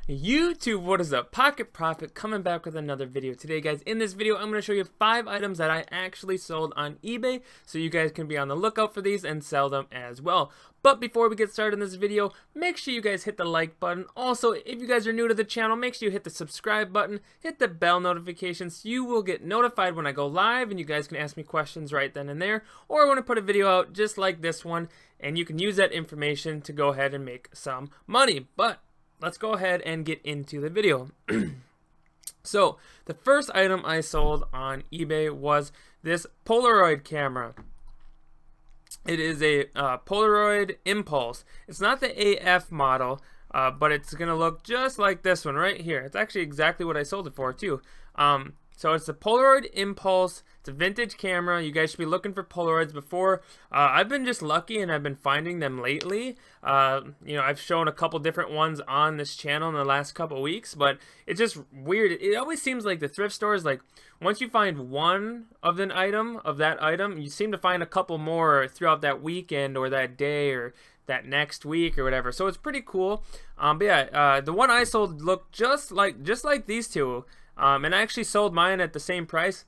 YouTube, what is up? Pocket Profit coming back with another video today, guys. In this video, I'm going to show you 5 items that I actually sold on eBay, so you guys can be on the lookout for these and sell them as well. But before we get started in this video, make sure you guys hit the like button. Also, if you guys are new to the channel, make sure you hit the subscribe button, hit the bell notifications, so you will get notified when I go live, and you guys can ask me questions right then and there, or when I put a video out just like this one, and you can use that information to go ahead and make some money. But let's go ahead and get into the video. So, the first item I sold on eBay was this Polaroid camera. It is a Polaroid Impulse. It's not the AF model, but it's going to look just like this one right here. It's actually exactly what I sold it for, too. So it's the Polaroid Impulse. It's a vintage camera. You guys should be looking for Polaroids before. I've been just lucky and I've been finding them lately. You know, I've shown a couple different ones on this channel in the last couple weeks, but it's just weird. It always seems like the thrift stores, like once you find one of that item, you seem to find a couple more throughout that weekend or that day or that next week or whatever. So it's pretty cool. But yeah, the one I sold looked just like these two. And I actually sold mine at the same price,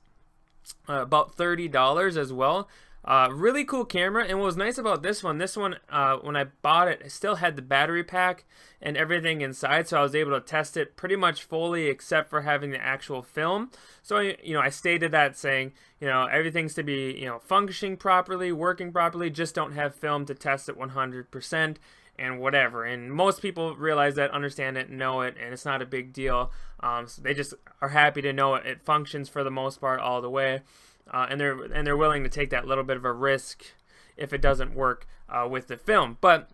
about $30 as well. Really cool camera. And what was nice about this one, when I bought it, it still had the battery pack and everything inside, so I was able to test it pretty much fully except for having the actual film. So, you know, I stated that saying, you know, everything's to be, you know, functioning properly, working properly, just don't have film to test it 100%. And whatever, and most people realize that, understand it, know it, and it's not a big deal. So they just are happy to know it functions for the most part all the way, and they're willing to take that little bit of a risk if it doesn't work with the film. But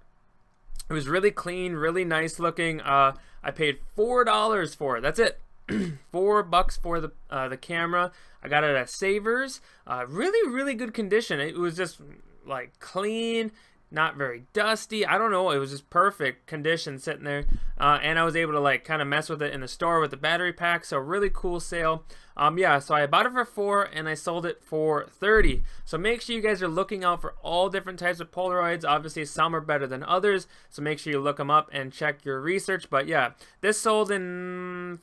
it was really clean, really nice looking. I paid $4 for it. That's it. $4 for the camera. I got it at Savers. Really good condition. It was just like clean, not very dusty. I don't know, it was just perfect condition sitting there, and I was able to like kind of mess with it in the store with the battery pack. So really cool sale. Yeah, so I bought it for $4 and I sold it for $30. So make sure you guys are looking out for all different types of Polaroids. Obviously some are better than others, so make sure you look them up and check your research. But yeah, this sold in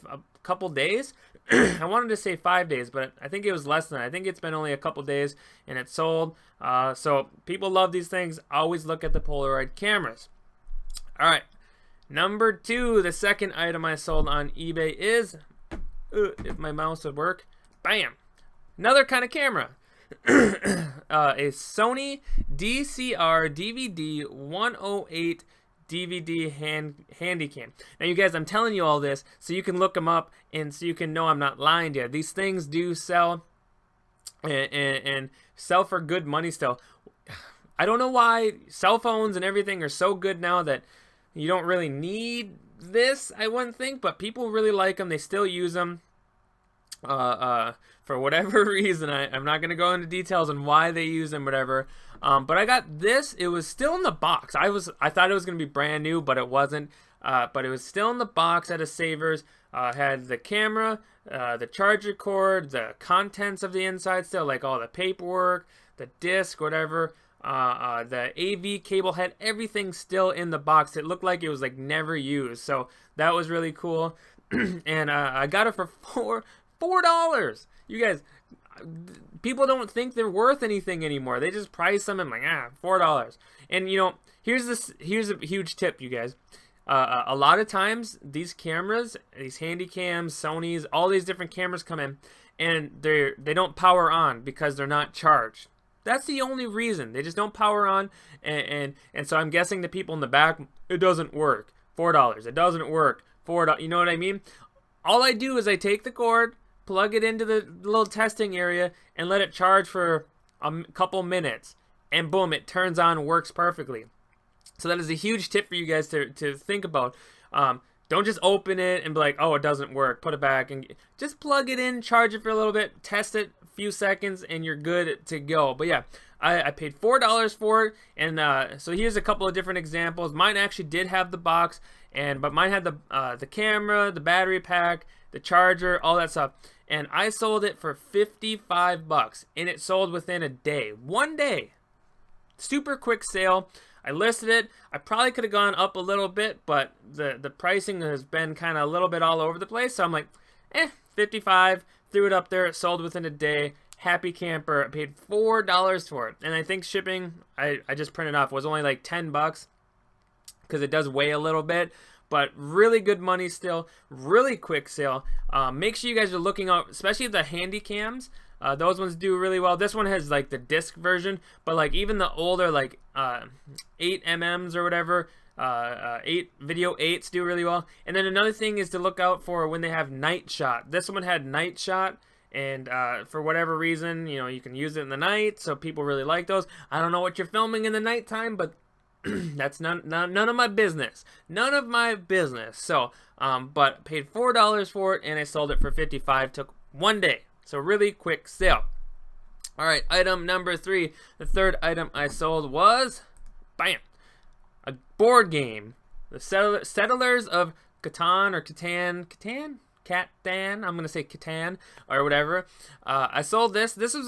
a couple days. I wanted to say 5 days, but I think it was less than that. I think it's been only a couple days and it sold. So people love these things. Always look at the Polaroid cameras. All right, number 2, the second item I sold on eBay is, if my mouse would work, bam, another kind of camera. A Sony DCR DVD 108 DVD Handycam. Now you guys, I'm telling you all this so you can look them up and so you can know I'm not lying to you. These things do sell and sell for good money still. I don't know why cell phones and everything are so good now that you don't really need this, I wouldn't think, but people really like them. They still use them for whatever reason. I'm not going to go into details on why they use them, whatever. But I got this. It was still in the box. I thought it was going to be brand new, but it wasn't. But it was still in the box at a Savers. Had the camera, the charger cord, the contents of the inside still, like all the paperwork, the disc, whatever. The AV cable, had everything still in the box. It looked like it was like never used. So that was really cool. And I got it for $4. You guys, people don't think they're worth anything anymore. They just price them and like, $4. And you know, here's a huge tip, you guys. A lot of times these cameras, these Handycams, Sonys, all these different cameras come in and they don't power on because they're not charged. That's the only reason. They just don't power on, and so I'm guessing the people in the back, it doesn't work. $4. It doesn't work. $4. You know what I mean? All I do is I take the cord, plug it into the little testing area, and let it charge for a couple minutes, and boom, it turns on and works perfectly. So that is a huge tip for you guys to think about. Don't just open it and be like, oh, it doesn't work, put it back, and just plug it in, charge it for a little bit, test it a few seconds, and you're good to go. But yeah, I paid $4 for it, and so here's a couple of different examples. Mine actually did have the box, but mine had the camera, the battery pack, the charger, all that stuff. And I sold it for $55, and it sold within a day. 1 day. Super quick sale. I listed it. I probably could have gone up a little bit, but the pricing has been kind of a little bit all over the place. So I'm like, 55, threw it up there, it sold within a day. Happy camper. I paid $4 for it, and I think shipping, I just printed off, was only like 10 bucks because it does weigh a little bit, but really good money still. Really quick sale. Make sure you guys are looking out, especially the Handycams. Those ones do really well. This one has like the disc version, but like even the older like 8mm or whatever, 8 video 8s do really well. And then another thing is to look out for when they have night shot. This one had night shot, and for whatever reason, you know, you can use it in the night, so people really like those. I don't know what you're filming in the nighttime, but that's none of my business. None of my business. So, but paid $4 for it, and I sold it for 55. Took 1 day. So really quick sale. All right, item number 3. The third item I sold was, bam, a board game. The Settlers of Catan or Catan. I'm gonna say Catan or whatever. I sold this. This is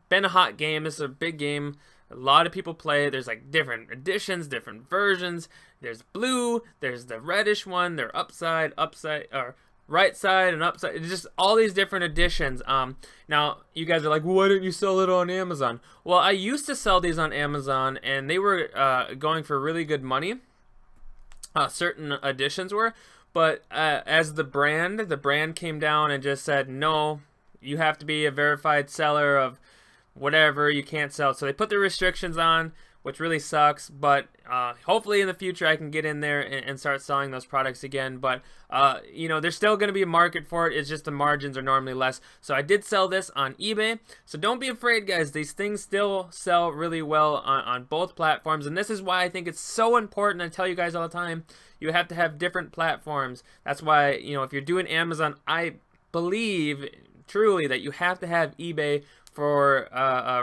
been a hot game. This is a big game. A lot of people play. There's like different editions, different versions. There's blue. There's the reddish one. They're upside, or right side and upside. It's just all these different editions. Now you guys are like, well, why didn't you sell it on Amazon? Well, I used to sell these on Amazon, and they were going for really good money. Certain editions were, but as the brand came down and just said, no, you have to be a verified seller of whatever, you can't sell. So they put the restrictions on, which really sucks, but hopefully in the future I can get in there and start selling those products again. But you know, there's still going to be a market for it. It's just the margins are normally less. So I did sell this on eBay. So don't be afraid, guys. These things still sell really well on both platforms, and this is why I think it's so important. I tell you guys all the time, you have to have different platforms. That's why, you know, if you're doing Amazon, I believe truly that you have to have eBay for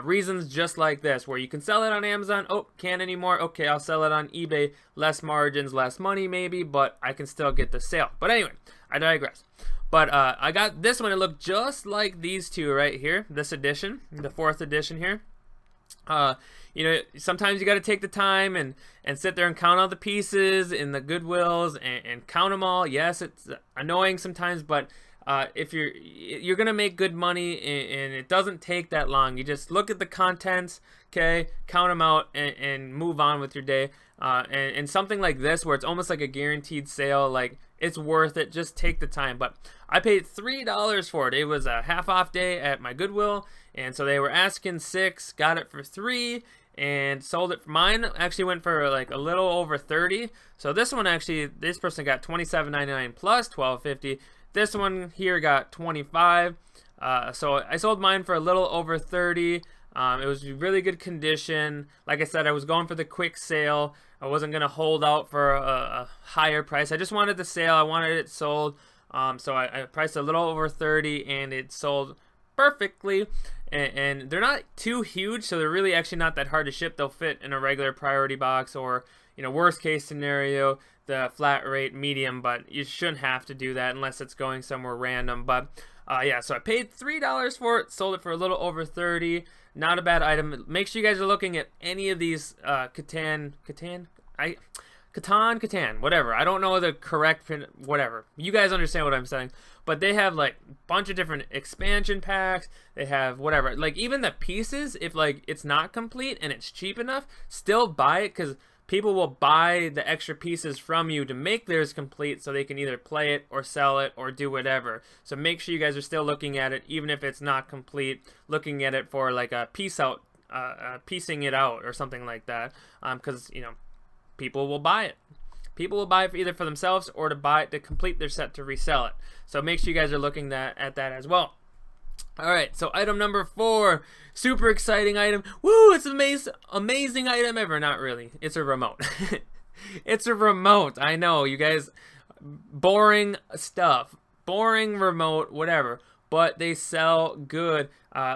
reasons just like this, where you can sell it on Amazon. Oh, can't anymore. Okay, I'll sell it on eBay. Less margins, less money maybe, but I can still get the sale. But anyway, I digress. But I got this one. It looked just like these two right here. This edition, the 4th edition here. You know, sometimes you got to take the time and sit there and count all the pieces in the Goodwills and count them all. Yes, it's annoying sometimes, but if you're gonna make good money, and it doesn't take that long. You just look at the contents, okay, count them out, and move on with your day. And something like this, where it's almost like a guaranteed sale, like it's worth it. Just take the time. But I paid $3 for it. It was a half-off day at my Goodwill, and so they were asking $6, got it for $3, and sold it. Mine actually went for like a little over $30. So this one actually, this person got $27.99 plus $12.50. This one here got 25. So I sold mine for a little over 30. It was really good condition. Like I said, I was going for the quick sale. I wasn't going to hold out for a higher price. I just wanted the sale. I wanted it sold. So I priced a little over 30, and it sold perfectly. And they're not too huge, so they're really actually not that hard to ship. They'll fit in a regular priority box, or, you know, worst case scenario, the flat rate medium, but you shouldn't have to do that unless it's going somewhere random. But yeah, so I paid $3 for it, sold it for a little over 30. Not a bad item. Make sure you guys are looking at any of these Catan, whatever. I don't know the correct, whatever. You guys understand what I'm saying. But they have like a bunch of different expansion packs. They have whatever. Like even the pieces, if like it's not complete and it's cheap enough, still buy it, because people will buy the extra pieces from you to make theirs complete, so they can either play it or sell it or do whatever. So make sure you guys are still looking at it, even if it's not complete, looking at it for like a piecing it out or something like that, because you know, people will buy it. People will buy it either for themselves or to buy it to complete their set to resell it. So make sure you guys are looking at that as well. Alright, so item number 4, super exciting item. Woo, it's amazing item ever. Not really. It's a remote. It's a remote. I know, you guys, boring stuff. Boring remote, whatever. But they sell good.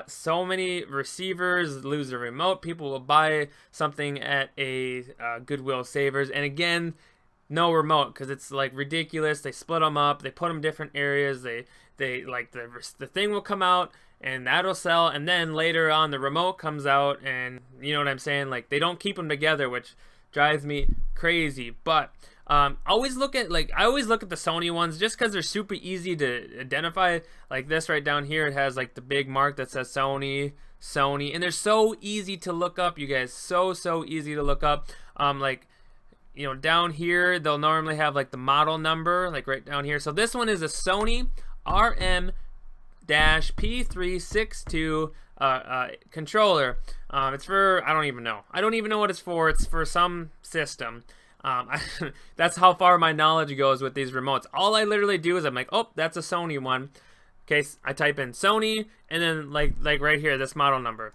So many receivers lose a remote. People will buy something at a Goodwill Savers. And again, no remote, because it's like ridiculous. They split them up. They put them in different areas. They like the thing will come out, and that'll sell. And then later on, the remote comes out, and you know what I'm saying? Like, they don't keep them together, which drives me crazy. But always look at I always look at the Sony ones just because they're super easy to identify. Like this right down here, it has like the big mark that says Sony, and they're so easy to look up, you guys. So easy to look up. Like, you know, down here they'll normally have like the model number, like right down here. So this one is a Sony RM-P362 controller. It's for, I don't even know what it's for. It's for some system. That's how far my knowledge goes with these remotes. All I literally do is I'm like, oh, that's a Sony one. Okay, I type in Sony, and then like right here, this model number.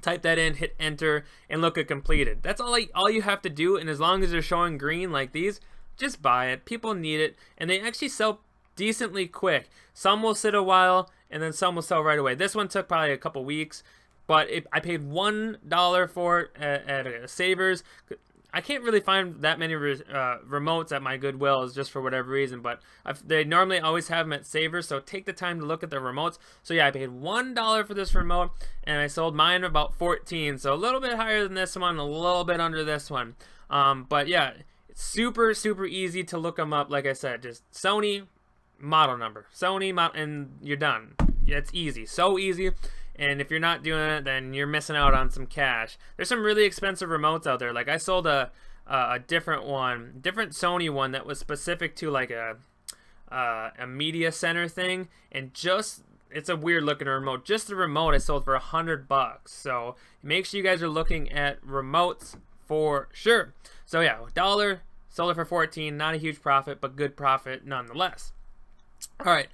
Type that in, hit enter, and look at completed. That's all you have to do. And as long as they're showing green like these, just buy it. People need it, and they actually sell decently quick. Some will sit a while, and then some will sell right away. This one took probably a couple weeks, but I paid $1 for it at Savers. I can't really find that many remotes at my Goodwills just for whatever reason, but they normally always have them at Savers, so take the time to look at the remotes. So yeah, I paid $1 for this remote, and I sold mine about 14, so a little bit higher than this one, a little bit under this one. But yeah, it's super easy to look them up. Like I said, just Sony model number, and you're done. Yeah, it's easy, so easy. And if you're not doing it, then you're missing out on some cash. There's some really expensive remotes out there. Like I sold a different Sony one that was specific to like a media center thing, and it's a weird looking remote. Just the remote I sold for $100. So make sure you guys are looking at remotes for sure. So yeah, $1 sold it for 14. Not a huge profit, but good profit nonetheless. All right.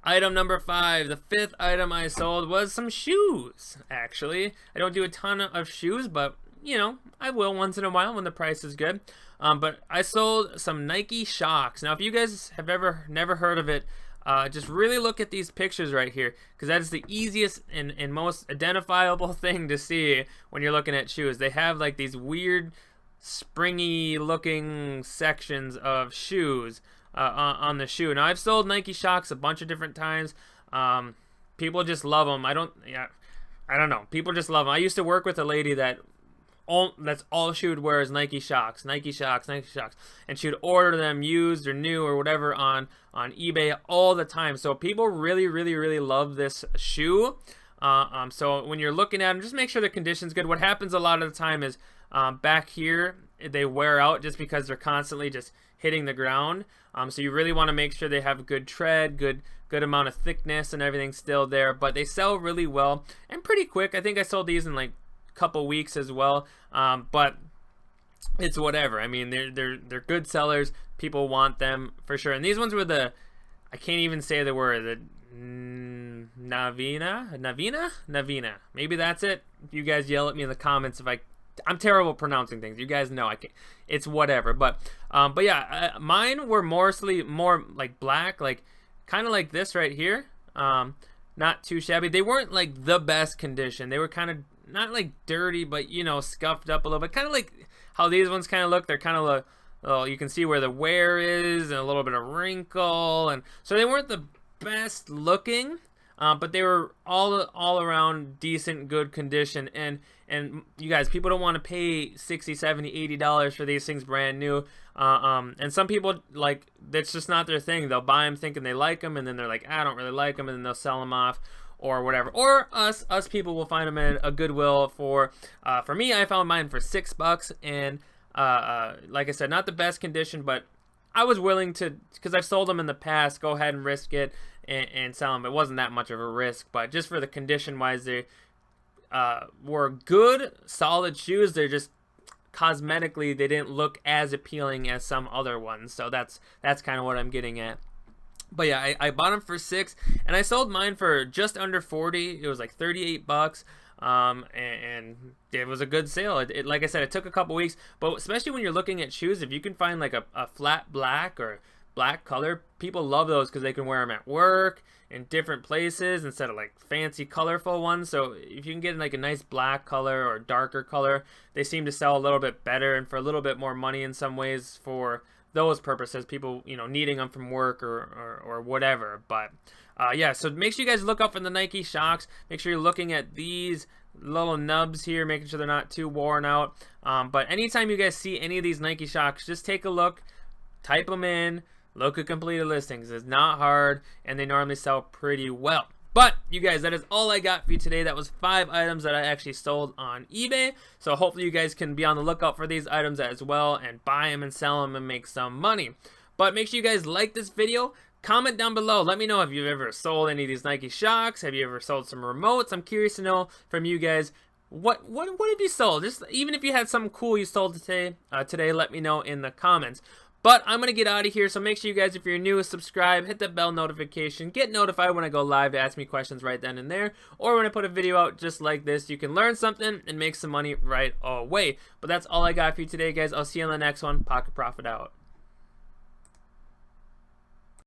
Item number 5, the 5th item I sold was some shoes, actually. I don't do a ton of shoes, but, you know, I will once in a while when the price is good. But I sold some Nike Shox. Now, if you guys have never heard of it, just really look at these pictures right here, because that is the easiest and most identifiable thing to see when you're looking at shoes. They have, like, these weird, springy-looking sections of shoes on the shoe. Now I've sold Nike Shox a bunch of different times. People just love them. I don't know. People just love them. I used to work with a lady that's all she would wear is Nike Shox, and she would order them used or new or whatever on eBay all the time. So people really love this shoe. So when you're looking at them, just make sure the condition's good. What happens a lot of the time is back here they wear out just because they're constantly just hitting the ground. So you really want to make sure they have good tread, good amount of thickness, and everything still there. But they sell really well and pretty quick. I think I sold these in like a couple weeks as well. But it's whatever. I mean, they're good sellers. People want them for sure. And these ones were I can't even say the word. The Navina. Maybe that's it. You guys yell at me in the comments if I'm terrible pronouncing things. You guys know I can't. It's whatever. But yeah, mine were mostly more like black, like kind of like this right here. Not too shabby. They weren't like the best condition. They were kind of not like dirty, but you know, scuffed up a little bit. Kind of like how these ones kind of look. They're kind of well, you can see where the wear is and a little bit of wrinkle, and so they weren't the best looking. But they were all around decent, good condition. And you guys, people don't want to pay $60, $70, $80 for these things brand new. And some people, like, that's just not their thing. They'll buy them thinking they like them, and then they're like, I don't really like them, and then they'll sell them off or whatever. Or us people will find them at a Goodwill for me, I found mine for $6. And like I said, not the best condition, but I was willing to, because I've sold them in the past, go ahead and risk it and sell them. It wasn't that much of a risk, but just for the condition wise, they were good, solid shoes. They're just cosmetically, they didn't look as appealing as some other ones. So that's kind of what I'm getting at. But yeah, I bought them for $6, and I sold mine for just under 40. It was like $38. And it was a good sale. It like I said, it took a couple weeks, but especially when you're looking at shoes, if you can find like a flat black or black color, people love those because they can wear them at work in different places instead of like fancy colorful ones. So if you can get like a nice black color or darker color, they seem to sell a little bit better and for a little bit more money in some ways for those purposes, people, needing them from work or whatever. But yeah, so make sure you guys look out for the Nike Shocks. Make sure you're looking at these little nubs here, making sure they're not too worn out. But anytime you guys see any of these Nike Shocks, just take a look, type them in, look at completed listings. It's not hard, and they normally sell pretty well. But you guys, that is all I got for you today. That was 5 items that I actually sold on eBay. So hopefully you guys can be on the lookout for these items as well and buy them and sell them and make some money. But make sure you guys like this video. Comment down below. Let me know if you've ever sold any of these Nike Shocks. Have you ever sold some remotes? I'm curious to know from you guys, what have you sold? Just even if you had something cool you sold today, let me know in the comments. But I'm going to get out of here, so make sure you guys, if you're new, subscribe, hit the bell notification, get notified when I go live to ask me questions right then and there, or when I put a video out just like this. You can learn something and make some money right away. But that's all I got for you today, guys. I'll see you on the next one. Pocket Profit out.